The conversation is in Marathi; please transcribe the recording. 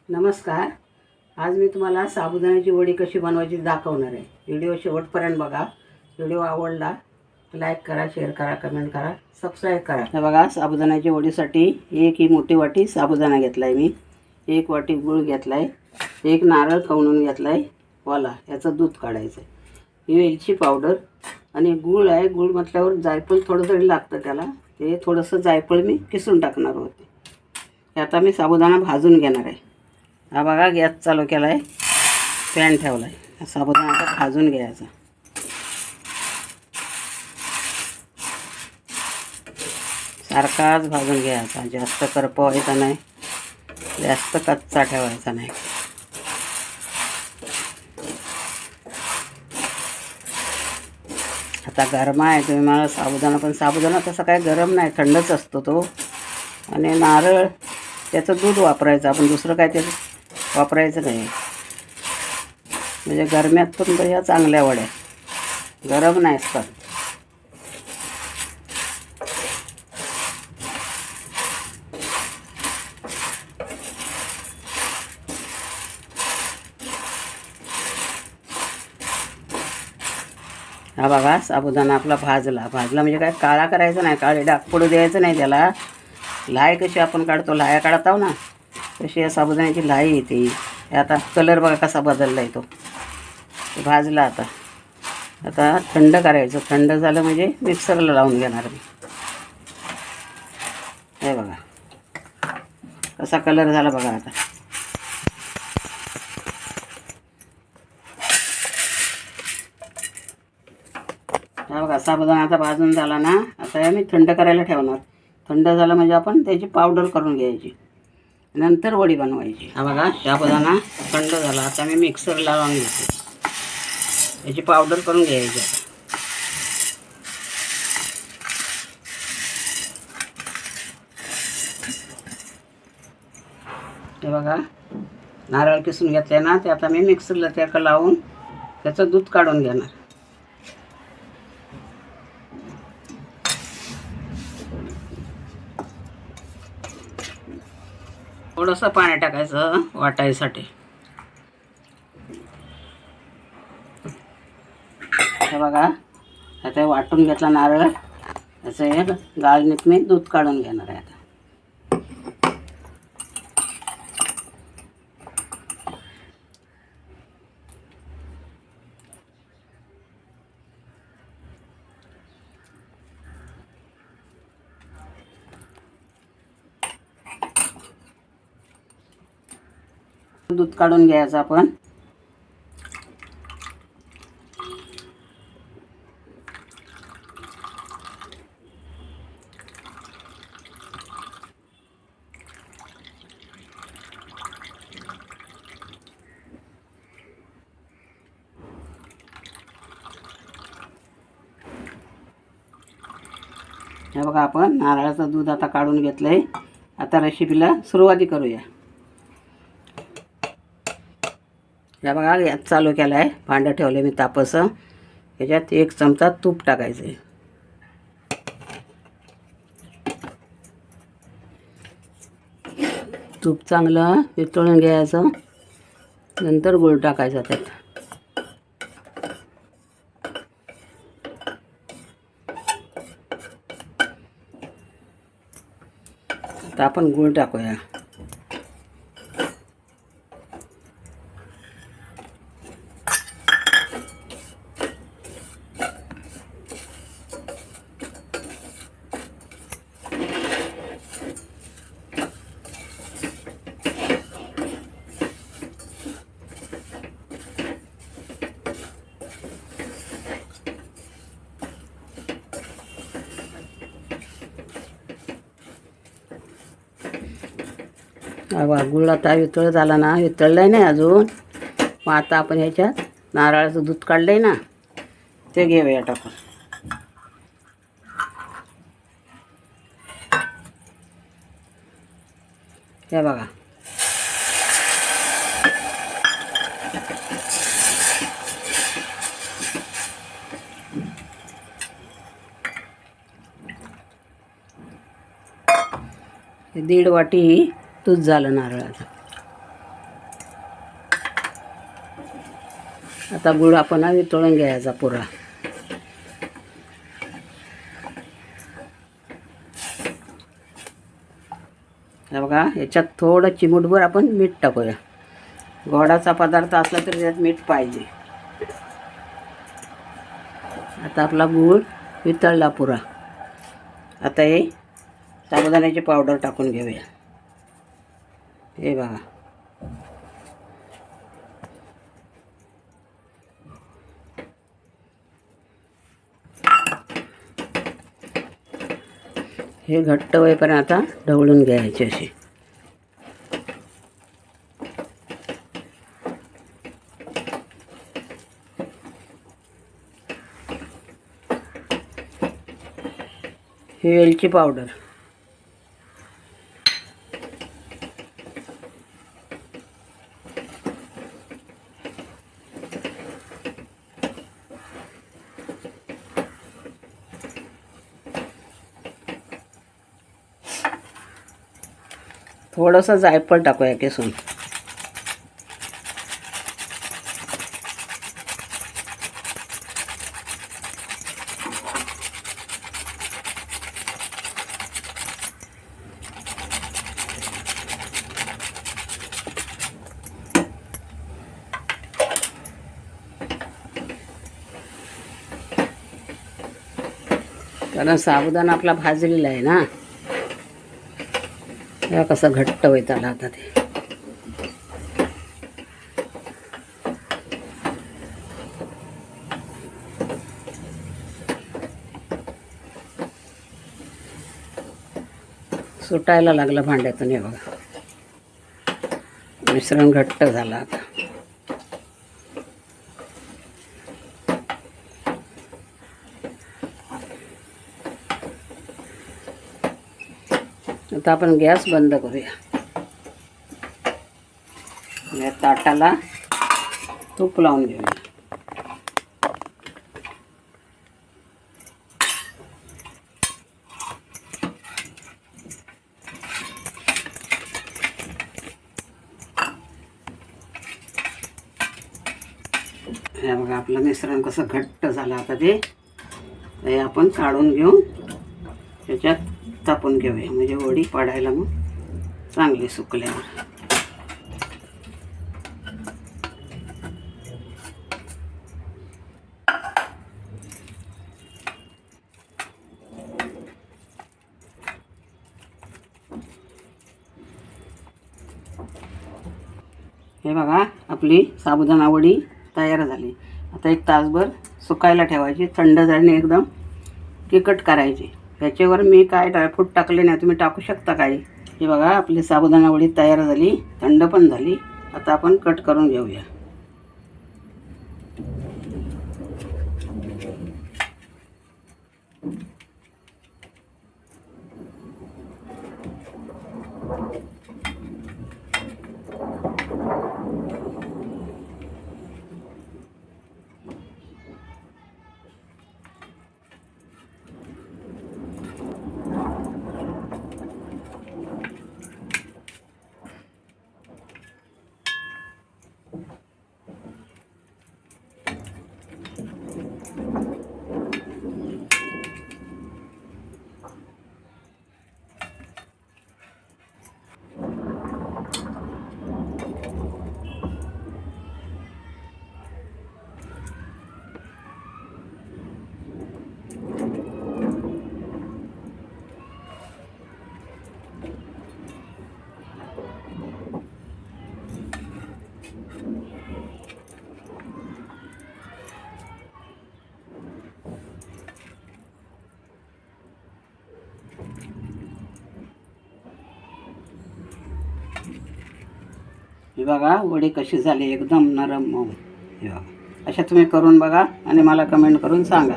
नमस्कार. आज मी तुम्हाला साबुदाण्याची वडी कशी बनवायची दाखवणार आहे. व्हिडिओ शेवटपर्यंत बघा. व्हिडिओ आवडला लाईक करा, शेअर करा, कमेंट करा, सबस्क्राईब करा. हे बघा, साबुदाण्याची वडीसाठी एक ही मोठी वाटी साबुदाणा घेतला आहे मी, एक वाटी गूळ घेतला आहे, एक नारळ खवणून घेतला आहे वाला, याचं दूध काढायचं आहे, वेलची पावडर आणि गूळ आहे. गूळ म्हटल्यावर जायफळ थोडं तरी लागतं त्याला, ते थोडंसं जायफळ मी किसून टाकणार होते. आता मी साबुदाणा भाजून घेणार आहे. हा बघा, गॅस चालू केला आहे, पॅन ठेवला आहे. साबुदाणा आता भाजून घ्यायचा. सारखाच भाजून घ्यायचा, जास्त करपवायचा नाही, जास्त कच्चा ठेवायचा नाही. आता गरम आहे, तुम्ही मला साबुदाणा तसा काय गरम नाही, थंडच असतो तो. आणि नारळ त्याचं दूध वापरायचं, आपण दुसरं काय ते वापरायचं नाही. म्हणजे गरम्यात पण ह्या चांगल्या वड्या गरम नाही असतात. हा बघा, साबुदाणा आपला भाजला म्हणजे काय काळा करायचा नाही, काळे डाग पडू द्यायचं नाही त्याला. लाय कशी आपण काढतो, लाया काढत आहो ना, तशी या साबुदाण्याची लाई येते. आता कलर बघा कसा बदलला आहे तो. भाजला आता. आता थंड करायचं, थंड झालं म्हणजे मिक्सरला लावून घेणार मी. हे बघा कसा कलर झाला बघा. आता हा बघा, साबुदाणा आता भाजून झाला ना. आता हे मी थंड करायला ठेवणार. थंड झालं म्हणजे आपण त्याची पावडर करून घ्यायची, नंतर वडी बनवायची. हा बघा, साबुदाणा थंड झाला, आता मी मिक्सरला लावून घेते, याची पावडर करून घ्यायची. हे बघा, नारळ किसून घेतले ना, ते आता मी मिक्सरला त्याला लावून त्याचं दूध काढून घेणार. थोडंसं पाणी टाकायचं वाटायसाठी. हे बघा, आता वाटून घेतला नारळ, त्याचं एक गाळणीत मी दूध काढून घेणार आहे. आता दूध काढून घ्यायचं आपण. हे बघा, आपण नारळाचं दूध आता काढून घेतलंय. आता रेसिपीला सुरुवाती करूया. हे बघा, गॅस चालू केला आहे, भांडं ठेवले मी तापसं. ह्याच्यात 1 चमचा तूप टाकायचं आहे. तूप चांगलं वितळून घ्यायचं, नंतर गूळ टाकायचा त्यात. आता आपण गूळ टाकूया. गूळ आता वितळ झाला ना, वितळलं नाही अजून. मग आता आपण ह्याच्यात नारळाचं दूध काढलं आहे ना, ते घेऊया टाकून. हे बघा, हे 1.5 वाटी दूध झालं नारळाचं. आता गूळ आपण वितळून घ्यायचा पुरा. हे बघा, याच्यात थोडं चिमूटभर आपण मीठ टाकूया. गोडाचा पदार्थ असला तरी त्यात मीठ पाहिजे. आता आपला गूळ वितळला पुरा. आता हे साबुदाण्याची पावडर टाकून घेऊया. हे बघा, हे घट्ट होईपर्यंत आता ढवळून घ्यायचे असे. ही वेलची पावडर, थोडंसं जायफळ टाकूया किसून. कारण साबुदाणा आपला भाजलेला आहे ना, या कसं घट्ट होत आला आता ते. सुटायला लागलं भांड्यातून. हे बघा, मिश्रण घट्ट झालं आता. आता आपण गॅस बंद करूया. या ताटाला तूप लावून घेऊया. हे बघा, आपलं मिश्रण कसं घट्ट झालं आता ते आपण काढून घेऊन त्याच्यात तापून घेऊया. म्हणजे वडी पाडायला मग चांगली सुकल्यावर. हे बघा, आपली साबुदाणा वडी तयार झाली. आता एक तासभर सुकायला ठेवायची. थंड झाल्याने एकदम तिखट करायची. त्याच्यावर मी काय ड्रायफ्रूट टाकले नाही, तुम्ही टाकू शकता काही. हे बघा, आपली साबुदाणा वडी तयार झाली, थंड पण झाली. आता आपण कट करून घेऊया. हे बघा, वडी कशी झाली, एकदम नरम मऊ. हे बघा, अशा तुम्ही करून बघा आणि मला कमेंट करून सांगा.